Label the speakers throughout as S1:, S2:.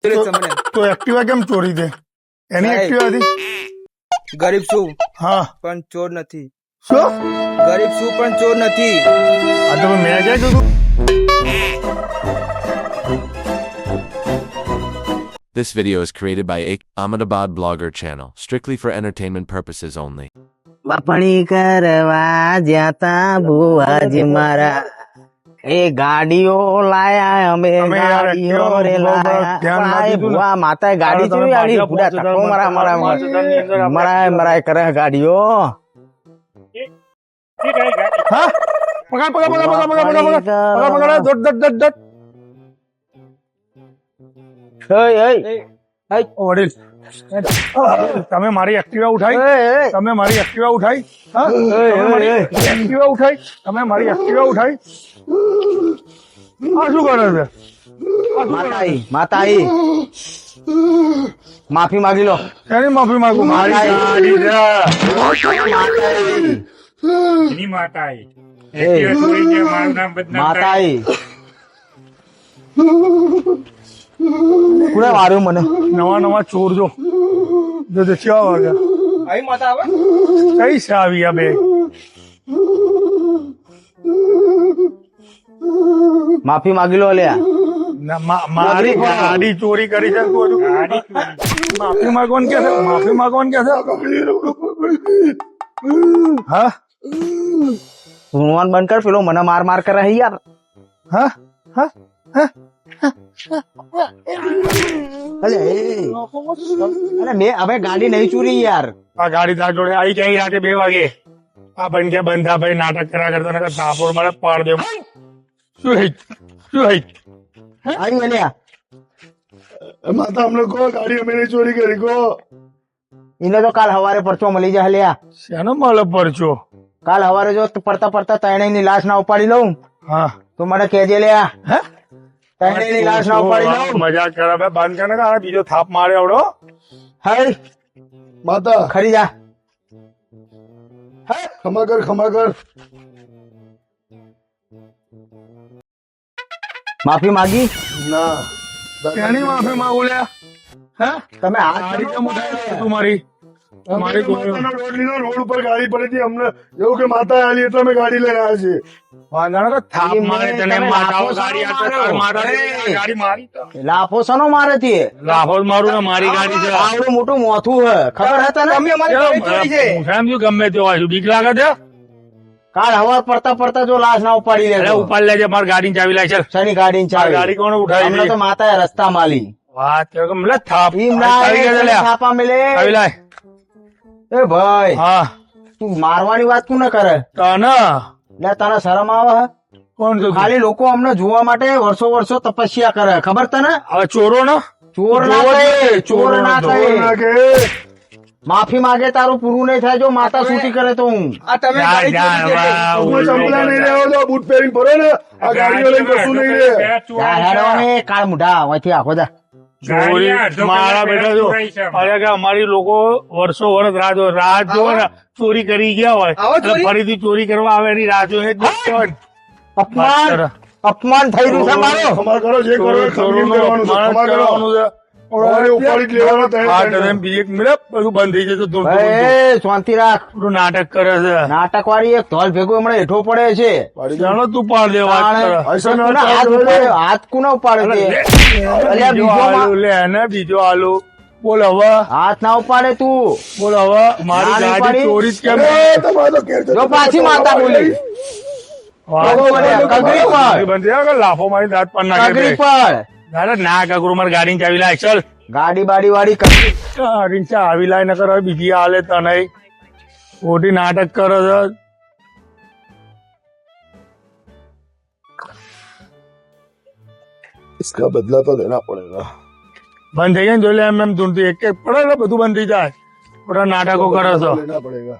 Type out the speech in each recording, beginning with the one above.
S1: તો એક્ટિવા કેમ ચોરી દે? એની એક્ટિવા હતી.
S2: ગરીબ છું
S1: હા
S2: પણ ચોર નથી.
S1: શું?
S2: ગરીબ છું પણ ચોર નથી.
S1: આ તો મેં ક્યાં કીધું?
S3: This video is created by Ahmedabad blogger channel, strictly for entertainment purposes only.
S4: બાપણી કરવા જ્યાતા ભુવાજી મારા એ ગાડીઓ લાયા અમે
S1: તમે યાર
S4: ગાડીઓ રે
S1: એક્ટિવાનું
S4: લાયા
S1: ધ્યાન ના
S4: ભાઈ
S1: દીધું ને.
S4: ભુવા માતા ગાડી
S1: તમે
S4: ચેવી આલી
S1: પાછા
S4: પૂરા
S1: 5000
S4: ધક્કો મરા મરા મરાય મરાય કરે ગાડીઓ
S1: હા પકડ પકડ પકડ પકડ પકડ પકડ પકડ પકડ દોડ દોડ દોડ દોડ.
S4: એય
S1: ઓ વડીલ તમે મારી એક્ટિવા ઉઠાઈ?
S4: એય
S1: તમે મારી એક્ટિવા ઉઠાઈ? હા તમે મારી એક્ટિવા ઉઠાઈ? તમે મારી એક્ટિવા ઉઠાઈ? આ શું કરે છે?
S4: માતા આઈ માફી માંગી લો
S1: એની માફી માંગુ. મારી ગાડી છે.
S5: એની માતા આવી. એક્ટિવા ચોરી છે, મારું નામ બદનામ
S4: માતા
S5: થાય.
S4: આઈ કોને માર્યું મને
S1: નવા નવા ચોર જો જો જો કેવા વાગ્યા.
S2: આવી માતા આવે.
S1: કઈ છે આવી આ બે?
S4: માફી માંગી લો લ્યા
S1: મારી ગાડી ચોરી કરી છે. તું હજુ માફી માંગવાનું કે છે? માફી માંગવાનું કે છે? હા
S4: ભણવાનું બંધ કર પેલો મને માર માર કરે છે યાર
S1: હા હા
S4: અલે એ. અરે મેં હવે ગાડી નહીં ચોરી યાર
S1: આ ગાડી તાર જોડે આવી જાય રાતે 2 વાગે. આ બંધ કે બંધા ભાઈ નાટક કર્યા કરતા ને તાપોર મારે પાડ દે. શું હઈ શું હઈ?
S4: આવી અલ્યા
S1: માતા અમને કહો ગાડી અમે નહીં ચોરી કરી કહો.
S4: એને તો કાલ હવારે પરચો મળી જાય લ્યા
S1: શેનો મળે પરચો?
S4: કાલ હવારે જો પડતા પડતા ત્રણેયની લાશ ના ઉપાડી લઉં
S1: હા
S4: તો મને કહેજે લ્યા ત્રણેયની લાશ ના ઉપાડી લઉં
S1: મજાક કરે બે બંધ કરે ને આ બીજો થાપ મારે આવડો.
S4: હઈ
S1: માતા
S4: ખરી જા
S1: ખમા કર.
S4: માફી માંગી
S1: ના કેની માફી માંગુ લ્યા? હે
S4: તમે હાથ
S1: ગાડી કેમ ઉઠાવી તું મારી? મારી રોડ ઉપર ગાડી પડી હતી અમને એવું કે માતા આલી એટલે અમે ગાડી લઈને આવ્યા છીએ. વાંધો તો થાપ મારે તને માતાઓ ગાડી આપે તાર માતા ગાડી મારી તો
S4: લાફો સનો મારે છે
S1: લાફો મારું ને મારી ગાડી છે.
S4: આવડું મોટું મોથું હે ખબર હતા ને
S1: ગમે તે હોય બીક લાગે છે.
S4: કાલ હવાર પડતા પડતા જો લાશ ના ઉપાડી
S1: અરે
S4: લે
S1: ઉપાડ લેજે મારી ગાડી ચાવી લાય છે.
S4: શની ગાડી
S1: ગાડી કોણ ઉઠાવી
S4: અમને તો માતા રસ્તા માલી
S1: વાત મતલબ થાપ
S4: ઈમ ના
S1: આવી ગયા લે
S4: છાપા મિલે
S1: આવી લાય.
S4: એ ભાઈ
S1: હા
S4: તું મારવાની વાત કોને કરે
S1: તને
S4: લે તને શરમ આવે હે?
S1: કોણ છે?
S4: ખાલી લોકો અમને જોવા માટે વર્ષો વર્ષો તપસ્યા કરે ખબર તને
S1: હવે ચોરો ને
S4: ચોર ના કહે ચોર ના કહે માફી માંગે તારું પૂરું નહીં થાય જો માતા સૂટી કરે તો હું
S2: આ તમે ગાડી ચોરી છે.
S1: બૂટ પહેરીને ફરો ને આ ગાડીઓ લઈને કશું નહીં રે.
S4: જા હેડો ને કાળ મુઢા અહીંથી આખો દા
S1: ચોરી મારા બેટા જો અરે કે અમારી લોકો વર્ષો વર્ષ રાહ જો ને ચોરી કરી ગયા હોય
S2: આવો
S1: એટલે
S2: ચોરી?
S1: ફરીથી ચોરી કરવા આવે એની રાહ જોઈને જ કહેવાય.
S4: અપમાન અપમાન થઈ રહ્યું છે મારો
S1: ખમા કરો જે કરો એ ચોરોનું અપમાન જ કરવાનું છે. ઉપાડી જ લેવાનો બીજે મિલે બધું બંધ થઈ જશે. ધૂળ ધૂળ ધૂળ.
S4: એ શાંતિ રાખ
S1: બધું નાટક કરે છે.
S4: નાટક વાળી એક ધોલ ભેગું હમણાં હેઠો પડે છે
S1: જાણો તું પાડ દે વાત કરે.
S4: કોના હાથ ઉપાડ્યો? હાથ કોના ઉપાડે છે અલ્યા
S1: બીજો
S4: બીજો
S1: આલુ લે ને બીજો આલુ બોલ હવે
S4: હાથ ના ઉપાડે તું
S1: બોલ હવે મારી
S4: ના નહીં
S1: ગાડી
S4: પાડી?
S1: ચોરી જ કેમ?
S4: જો પાછી માતા બોલી કગરી પર.
S1: બંધ થયા કે લાફો મારી દાંત પર નાખે
S4: કગરી
S1: દે.
S4: પર
S1: અરે ના કગરું મારી ગાડી ચાવી લાય ચલ.
S4: ગાડી બાડી વાળી કગરી
S1: ગાડી ચાવી લાય ન કરે બીજી હાલે તને ખોટી નાટક કરે છે.
S6: इसका बदला तो लेना पड़ेगा.
S1: બંધ થઈ જાય ને જોઈ લે એમ ધૂંઢતી એક એક પડે એટલે બધું બંધ થઈ જાય. બધા નાટકો કરે છે.
S6: लेना पड़ेगा.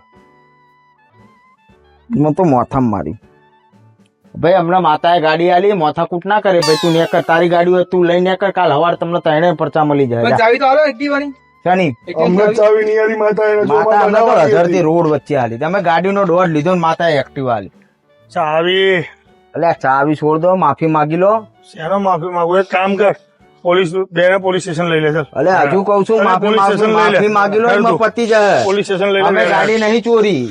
S4: મને તો મોથામાં મારી ભાઈ હમણાં માતાએ ગાડી આલી મોથાકૂટ ના કરે ભાઈ તું નેકર તારી ગાડી હોય તું લઈને કર કાલ હવાર તમને ત્રણે પરચા મળી
S2: પણ
S4: જાય
S2: ચાવી તો આલો એક્ટિવાની.
S4: શની
S1: અમને ચાવી નહીં આલી માતા
S4: માતા અમને તો હજારથી રોડ વચ્ચે આલી તમે ગાડીનો દોડ લીધો ને માતાએ એક્ટિવા આલી
S1: ચાવી
S4: એટલે ચાવી છોડ દો માફી માંગી લો
S1: શેનો માફી માંગુ? એક કામ કર પોલીસ સ્ટેશન લઈ લે ચાલ.
S4: અલે હજુ કઉ છું
S1: અરે,
S4: માફી
S1: પોલીસ સ્ટેશન લઈ લે.
S4: માફી માગી લો એમાં પતી જાય.
S1: પોલીસ સ્ટેશન લઈ લે.
S4: અમે ગાડી નહીં ચોરી.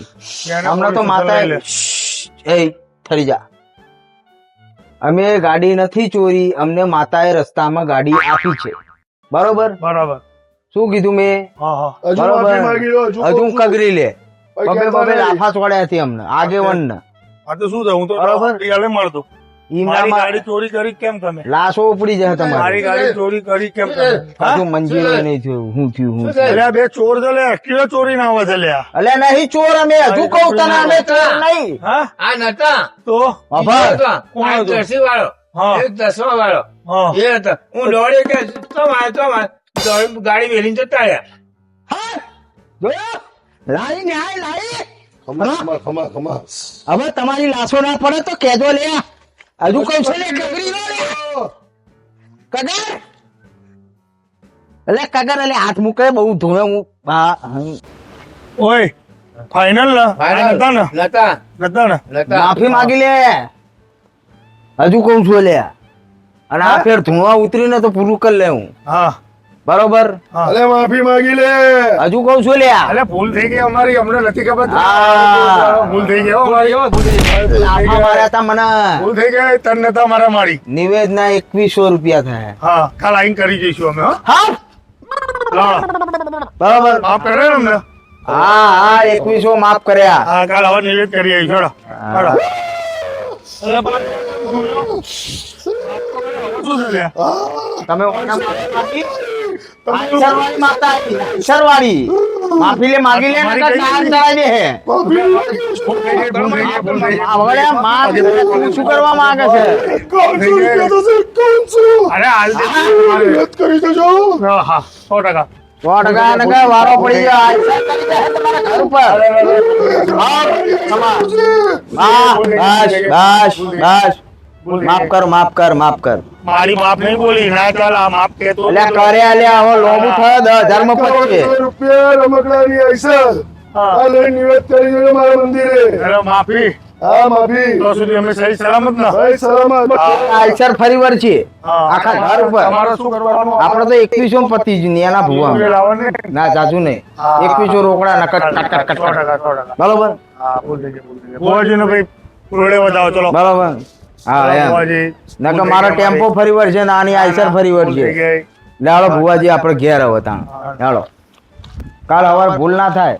S1: બેને
S4: અમને તો
S1: પોલીસ
S4: માતા
S1: સ્ટેશન લઈ લે.
S4: એ ઠરી જા. અમે ગાડી નથી ચોરી, અમને માતાએ રસ્તામાં ગાડી આપી છે. બરોબર?
S1: બરાબર.
S4: શું કીધું મેં?
S1: હા હા.
S6: હજુ
S4: બરોબર.
S6: માફી માંગી લો હજુ
S4: હજુ કગરી લે.
S6: ભાઈ
S4: બબે
S6: કહેતા
S4: બબે
S6: નહીં.
S4: લાફા છોડ્યા હતી અમને આગેવન ને.
S1: આ તો શું થયું? હું તો
S4: બરાબર.
S1: રિયાલે મળતો. મારી ગાડી ચોરી કરી કેમ તમે?
S4: લાશો ઉપડી જાય
S1: મારી
S4: તમારી.
S1: ગાડી ચોરી કરી કેમ તમે?
S4: હજુ મંજીરો નહીં થયું. હું થયું હું થયું.
S1: અલ્યા બે ચોર છે લે, એક્ટિવા ચોરી ના આવે છે લ્યા.
S4: અલે નહીં ચોર અમે, હજુ કહું તને અમે ચોર નહીં.
S1: હા
S7: આ નતા
S1: તો
S4: બાબા,
S1: કોણ
S7: આ
S1: હતું?
S7: દસી વાળો
S1: હા.
S7: એક 10મા વાળો
S1: હા.
S7: એ હતો. હું દોડી કે દોડી ગાડી વેલીને જતા રહ્યા.
S4: જોયો? લાઈ ને આય લાઈ.
S6: ખમા ખમા ખમા
S4: હવે તમારી લાશો ના પડે તો કેજો લે. હજુ કઉ છે ને કગરી લો લે. કગર એટલે કગર એટલે હાથ મૂકે બહુ ધોવે હું. હા હા.
S1: ઓય ફાઇનલ ને? આ નતા ને?
S7: નતા
S1: નતા ને?
S7: નતા
S4: માફી માંગી લે. હજુ કઉ છું લે. અને આ ફેર ધુઆ ઉતરીને તો પૂરું કરી લે હું.
S1: હા
S4: બરોબર?
S1: હા.
S6: અલે માફી માંગી લે
S4: હજુ કઉ છું લે.
S1: અલે ભૂલ થઈ ગઈ અમારી, અમને નથી ખબર.
S4: હા.
S1: ભૂલ થઈ ગઈ હો અમારી.
S4: લાફા માર્યા તા મને.
S1: ભૂલ થઈ ગઈ, તન નતા મારા મારી.
S4: નિવેદના 2100 રૂપિયા થાય.
S1: હા કાલ આઈને કરી જઈશું અમે. હા
S4: હા
S1: લાવો.
S4: બરોબર.
S1: માફ કરે ને અમને?
S4: હા હા 2100 માફ કર્યા.
S1: હા કાલ હવે નિવેદ કરી આવીશું. હેડો. હેડો. અરે બા- શું છે લ્યા?
S4: તમે ઓના માફી માંગી? આઈસરવાળી માતા આવી. આઈસરવાળી. માફી લે માગી લે નકર ટાયર ચડાઈ દે હે.
S1: ભૂલ થઈ ગઈ, ભૂલ થઈ ગઈ.
S4: આ વગડે માં તું શું કરવા માંગે છે?
S6: કોણ છું કહેતો છે કોણ છું
S1: અરે હાલ દે.
S6: યાદ કરી દેજો
S1: હા હા 100%.
S4: 100% ને કઈ વારો પડી ગયો. આઈસર કરી દે હે તમારા ઘર ઉપર. હા, તમાર. હા, બસ બસ બસ. માફ કર માફ કર માફ કર.
S1: મારી બાપ નહીં બોલી ના ચાલ આ માપ કે તો
S4: અલ્યા કરે અલ્યા હવે લોબુ થયો 10,000 માં પચીએ.
S6: રૂપિયા રમકડાની આઈસર
S1: હા.
S6: આ લઈ નિવેદ કરી દેજો મારા મંદિરે
S1: અરે માફી
S6: હા માફી
S1: તો સુધી અમે સહી સલામત ના
S6: ભાઈ સલામત
S4: આઈસર ફરી વાર છે
S1: હા.
S4: આખા ઘર ઉપર.
S1: તમારે શું કરવાનું?
S4: આપડે તો 2100 માં પતી જ નહીં એના ભૂવા.
S1: લાવવાની?
S4: ના જાજુ નહીં.
S1: હા.
S4: 2100 રોકડા નકર કટ કટ કટ કટ.
S1: 100%.
S4: બરોબર
S1: હા ભૂલ થઈ ગઈ, ભૂલ થઈ ગઈ. ભુવાજીને ભાઈ રોડે વધાવો ચલો.
S4: બરોબર. હા એમ
S1: ભુવાજી, ભૂલ
S4: નકર
S1: થઈ
S4: મારો
S1: ગઈ
S4: ટેમ્પો
S1: અમારી.
S4: ફરી વાર છે ને આની આઈસર ફરી વાર
S1: ભૂલ
S4: છે.
S1: થઈ ગઈ.
S4: લાડો ભુવાજી આપણે ઘેર હવે ત્યાં લાડો કાલ સવારે ભૂલ ના થાય.